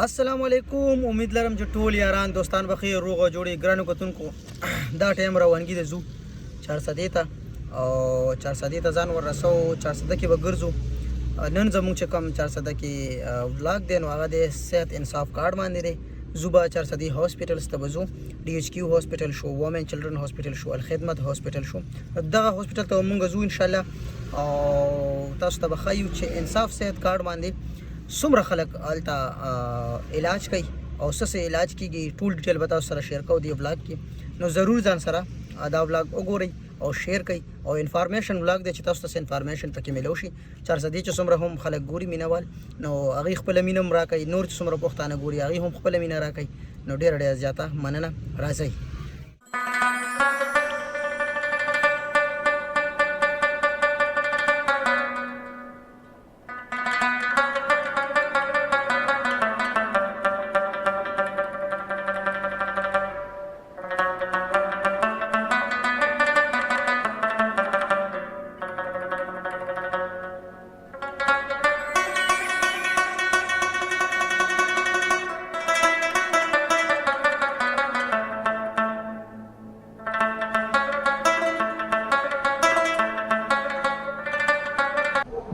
السلام علیکم. امید لرم چې ټول یاران دوستان بخیر روغ او جوړې ګرانو کتونکو دا ټایم روانګي د زو 400 ته او 400 ته ځان ور رسو 400 کې به ګرځو. نن زموږ چې کوم 400 کې ولاګ دی نو هغه د صحت انصاف کارت باندې دی. زوبا 400 هاسپټلز ته بزو. ډي ایچ کیو هاسپټل شو، وومن چلډرن هاسپټل شو، الخدمت هاسپټل شو. دغه هاسپټل ته موږ زو ان شاء الله او تاسو ته بخایو چې انصاف صحت کارت باندې څومره خلک هلته علاج کوي او څه علاج کیږي ټول ډیټیل به تاسو سره شیر کوو دی ولاګ کې. نو ضرور ځان سره دا ولاګ وګورئ او شیر کوئ او انفارمیشن ولاګ دی چې تاسو ته انفارمیشن پکې ملو شي. 400 چې څومره هم خلک ګوري مینوال نو هغې خپله مینه هم راکوي، نور چې څومره پښتانه ګوري هغې هم خپله مینه راکوي. نو ډېره ډېره زیاته مننه. راځئ.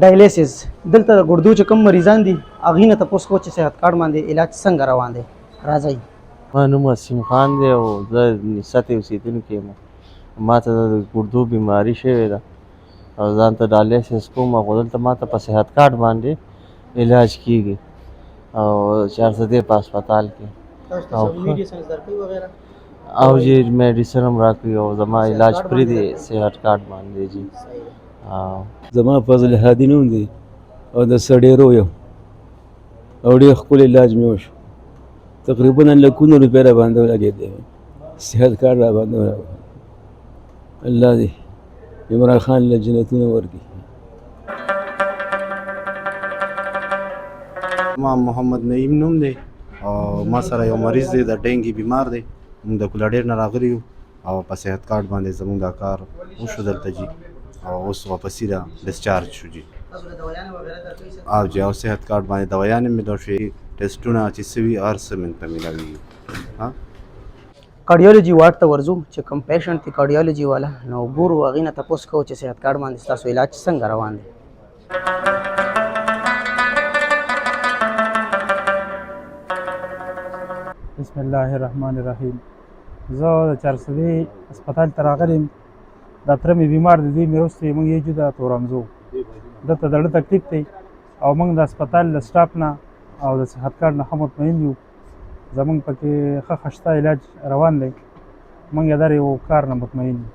ډایلیسس دلته د ګردو چې کوم مریضان دي هغې نه تپوس کوو چې صحت کارت باندې علاج څنګه روان دی. راځئ. ما نوم وسیم خان دی او زه نسته اوسېدونکی یم. ما ته د ګردو بیماري شوې ده او ځان ته ډایلیسس کوم او دلته ما ته په صحت کارت باندې علاج کېږي او 400 په هسپتال کې او چې میډیسن هم راکوي او زما علاج پرې دی صحت کارت باندې جي. زما فضل هادي نوم دی او د سړېرو یم او ډېر ښکلی علاج مې وشو. تقریبا لکونو روپۍ را باندې ولګېدی، صحت کارت را باندې ولګېدی. الله دې عمران خان له جنتونه ورکړي. ما محمد نعیم نوم دی او ما سره یو مریض دی د ډینګي بیمار دی. موږ د کولډیر نه راغلي یو او په صحت کارت باندې زموږ دا کار وشو دلته جي او اوس واپسې را ډسچارج شو جي. او جي او صحت کارت باندې دوایانې مې ملو شوې، ټسټونه چې څه وي هر څه مې ته ملوي. کارډیالوجي وارډ ته ورځو چې کوم پیشنټ دی کارډیالوجي والا نو ګورو هغې نه تپوس کوو چې صحت کارت باندې ستاسو علاج څنګه روان دی. بسم الله الرحمن الرحیم. زه د 400 هسپتال ته راغلی یم. دا تره مې بیمار دی، دوی مې وروسته موږ یې جو د تورامزو دلته د زړه تکلیف دی او موږ د هسپتال له سټاف نه او د صحت کارت نه ښه مطمئن یو. زموږ پکې ښه خشته علاج روان دی، موږ یې در یو کار نه مطمئن یو.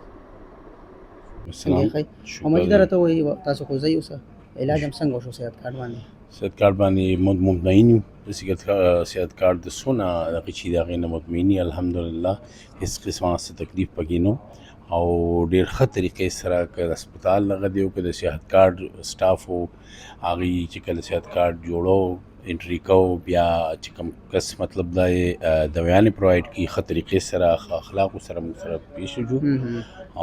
محمد راته وایي تاسو خو ځئ اوسه علاج هم څنګه وشو صحت کارت باندې؟ صحت کارت باندې مطمئن یو. د صحت کارت د څونه دغه چې د هغې نه مطمئن یو الحمدلله. هېڅ قسمه څه تکلیف پکې نه او ډېر ښه طریقې سره که د هسپتال دغه دی او که د صحت کارت سټاف و هغې چې کله صحت کارت جوړو انټري کوو بیا چې کوم کس مطلب دا یې دوایانې پرووایډ کړي ښه طریقې سره ښه اخلاقو سره موږ سره پیش وځو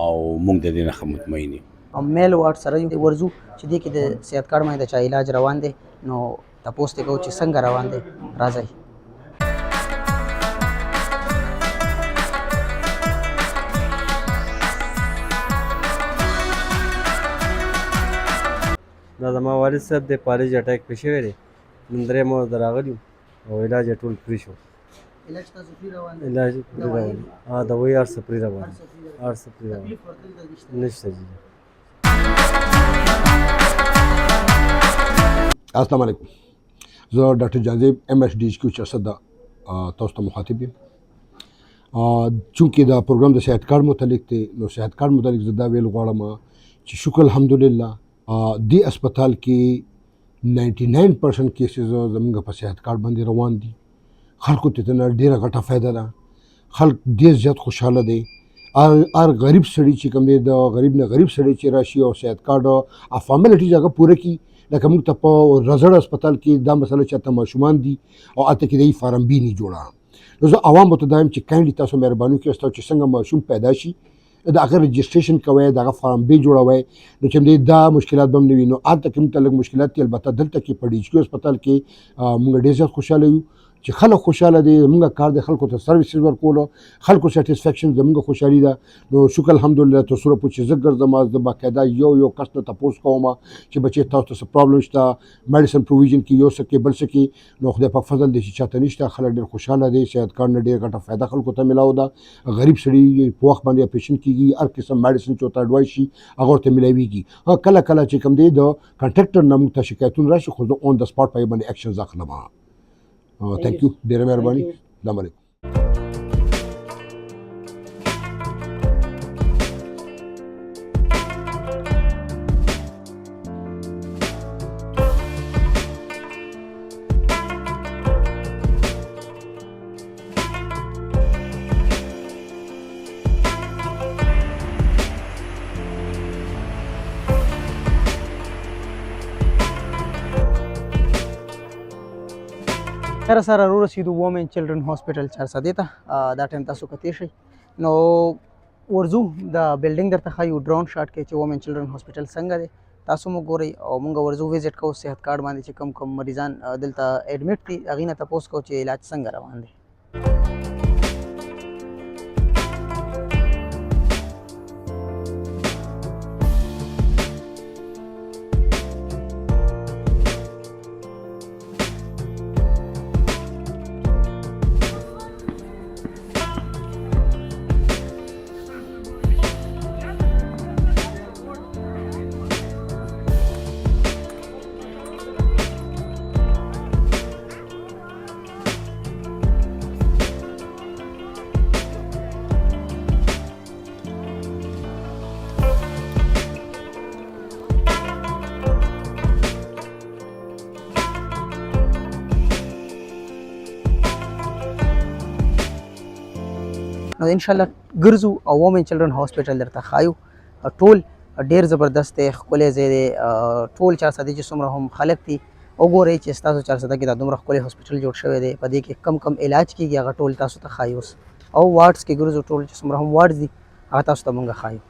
او موږ د دې نه ښه مطمئن یو. او میل وارډ سره ورځو چې دې کې د صحت کارت باندې د چا علاج روان دی نو تپوس ترې کوو چې څنګه روان دی. راځئ. دا زما والد صاحب دی، پالج اټیک پې شوی دی. نن 3 ماه ورته راغلي یو او علاج یې ټول فري شو. علاج تاسو فري روان دی؟ علاج فري روان دی. دوایي هر څه فري روان دی، هر څه فري روان دی. نشته جي. السلام علیکم. زه ډاکټر جاذب ایم ایس ډي ایچ کیو 400 تاسو ته مخاطب یم. چونکې دا پروګرام د صحت کارت متعلق دی نو صحت کارت متعلق زه دا ویل غواړم چې شکر الحمدلله دې اسپتال کې 99% کیسز زموږ په صحت کارت باندې روان دي. خلکو ته ډېره غټه فایده ده، خلک ډېر زیات خوشحاله دی. هر غریب سړی چې کوم دی د غریب نه غریب سړی چې راشي او صحت کارت او فارملیټیز هغه پوره کړي. لکه موږ ته په رزړ هسپتال کې دا مسله چې هلته ماشومان دي او هلته کې د فارم بي نه جوړه. نو زه عوامو ته دا یم چې کاینډلي تاسو مهرباني وکړئ ستاسو چې څنګه ماشوم پیدا شي د هغه رجسټریشن کوئ، د هغه فارم بي جوړوئ. نو چې دا مشکلات به هم نه وي. نو هلته کې موږ ته لږ مشکلات دي، البته دلته کې په ډي ایچ کیو هسپتال کې موږ ډېر زیات خوشحاله یو چې خلک خوشاله دي زموږ کار د خلکو ته سرویسز ورکولو خلکو سیټسفیکشن زموږ خوشحالي ده نو شکر الحمدلله تر څومره پورې چې زه ګرځم زه باقاعده یو کس نه تپوس کوم چې بچې تاسو ته څه پرابلم شته میډیسن پروویژن کې یو څه کې بل څه کې نو خدای پاک فضل دی چې چاته نشته خلک ډېر خوشحاله دي صحت کارت نه ډېر ګټه فایده خلکو ته میلاو ده غریب سړي په وخت باندې اپریشن کېږي هر قسم میډیسن چې ورته اډوایس شي هغه ورته میلاویږي کله چې کوم دی د کنټراکټر نه موږ ته شکایتونه راشي خو زه اون د سپاټ په باندې اکشنز اخلم تhank you ډېره مهرباني السلام علیکم سره سره ورسېدو وومن چلډرن هاسپټل 400 ته دا ټایم تاسو کتې شئ نو ورځو د بلډینګ درته ښایو ډرون شاټ کې چې وومن چلډرن هاسپټل څنګه دی تاسو مو ګورئ او موږ ورځو وزټ کوو صحت کارت باندې چې کوم مریضان دلته اډمیټ دي هغې نه تپوس کوو چې علاج څنګه روان دی نو ان شاء الله ګرځو او وومن چلډرن هاسپټل درته ښایو ټول ډیر زبردست دی ښکلی ځای دی ټول 400 چې څومره هم خلک دي وګورئ چې ستاسو 400 کې دا دومره ښکلی هاسپټل جوړ شوی دی په دې کې کم علاج کېږي هغه ټول تاسو ته ښایو او وارډز کې ګرځو ټول چې څومره هم وارډز دي هغه تاسو ته مونږ ښایو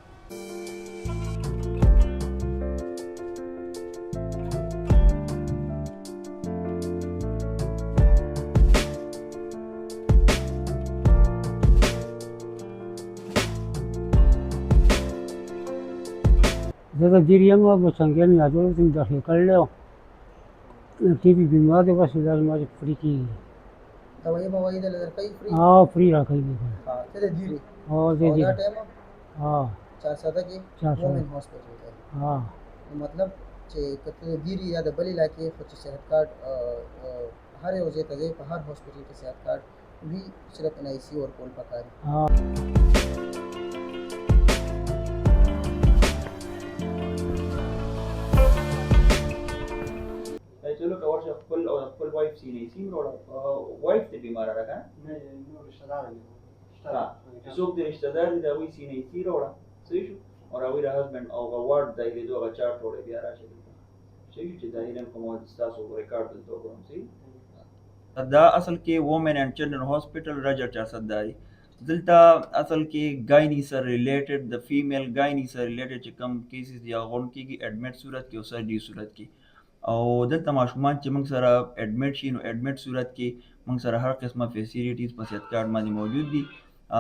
زه د ډېر یم او څنګه مې یادول چې داخل کړلی و ټي بي بیمار دی بس دا زما چې فري کېږي دوایي بوایي دله درکوي فري فري راکوي ته د ډیرې زه دا ټایم 400 کې 400 وومن هاسپټل ته مطلب چې کته د ډیرې یا د بل علاقې خو چې صحت کارت هر یو ځای ته ځای په هر هاسپټل کې صحت کارت وي صرف ان آی سی ورکول پکار چلو که ورشه خپل وایف سینې سیم وروړه وایف ته بیماره ده که نه نور رشته دار دی چې څوک د رشته دار دي د هغوی سینې سي راوړه صحیح شو او هغوی د هسبنډ او هغه وارډ ځای لیدو هغه چارټ وړی بیا راشه دلته صحیح شو چې دا علم کوم ستاسو ریکارډ دلته وګورم صحیح دا اصل کې وومن اینډ چلډرن هاسپټل رجر 400 دی دلته اصل کې ګایني سره ریلیټډ د فیمیل ګایني سره ریلیټډ چې کم کیسز یا غون کېږي اډمټ صورت کې او سرجري صورت کې او دلته ماشومان چې موږ سره اډمټ شي نو اډمټ صورت کې موږ سره هر قسمه فیسیلیټیز په صحت کارت باندې موجود دي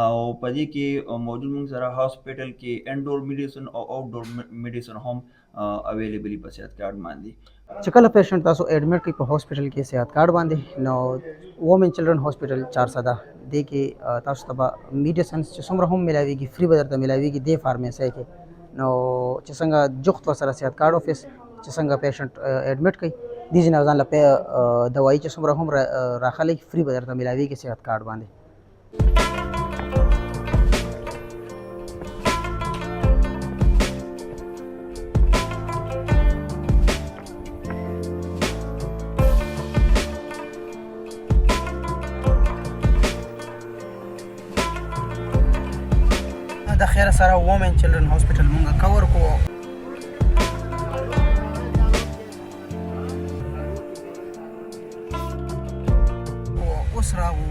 او په دې کې موجود موږ سره هاسپټل کې انډور میډیسن او آوټډور میډیسن هم اویلیبل په صحت کارت باندې چې کله پیشنټ تاسو اډمټ کړئ په هاسپټل کې صحت کارت باندې نو وومن چلډرن هاسپټل 400 ده دې کې تاسو ته به میډیسنز چې څومره هم ملاویږي فری به درته ملاویږي دې فارمیسۍ کې نو چې څنګه جوخت ورسره صحت کارت آفس چې څنګه پیشنټ اډمټ کړي دې ځینې ځان له دوايي چې څومره هم راخلي فری به درته ملاویږي صحت کارت باندې د خیر سره وومن چلډرن هاسپټل مونږ کور کو اوس راغو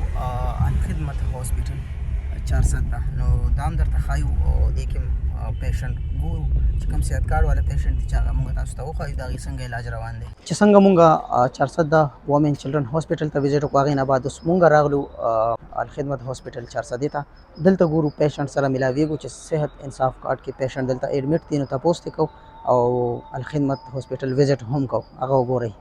الخدمت هاسپټل 400 ده نو دام درته ښایو او دې کې پیشنټ ګورو چې کوم صحت کارت والا پیشنټ دي چې هغه موږ تاسو ته وښایو د هغې څنګه علاج روان دی چې څنګه موږ 410 وومن چلډرن هاسپټل ته وزټ وکړو هغې نه بعد اوس موږ راغلو الخدمت هاسپټل 410 ته دلته ګورو پیشنټ سره ملاویږو چې صحت انصاف کارت کې پیشنټ دلته ایډمټ دي نو تپوس ترې کوو او الخدمت هاسپټل وزټ هم کوو هغه وګورئ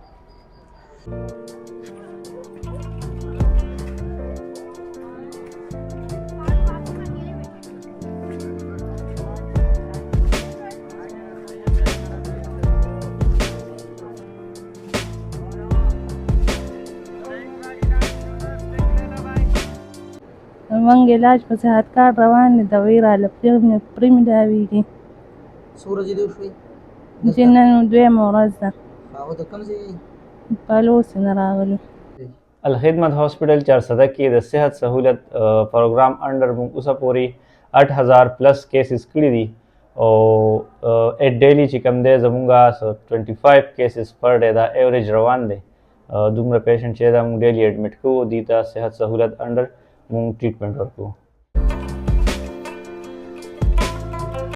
زمونږ علاج په صحت کارت روان دی دوایي راله پرې ملاویږي څو ورځې دې وشوې چې نن دویمه ورځ ده هغه د کوم ځای پلوسې نه راغلو الخدمت هاسپټل 410 کې د صحت سہولت پروګرام انډر موږ اوسه پورې 8000 پلس کیسز کړي دي او ایٹ ډیلی چې کوم دی زمونږه 25 کیسز پر ډے دا ایوریج روان دی دومره پیشنټ چې دا موږ ډیلی ایډمټ کوو دي ته صحت سہولت انډر موږ ټریټمنټ ورکوو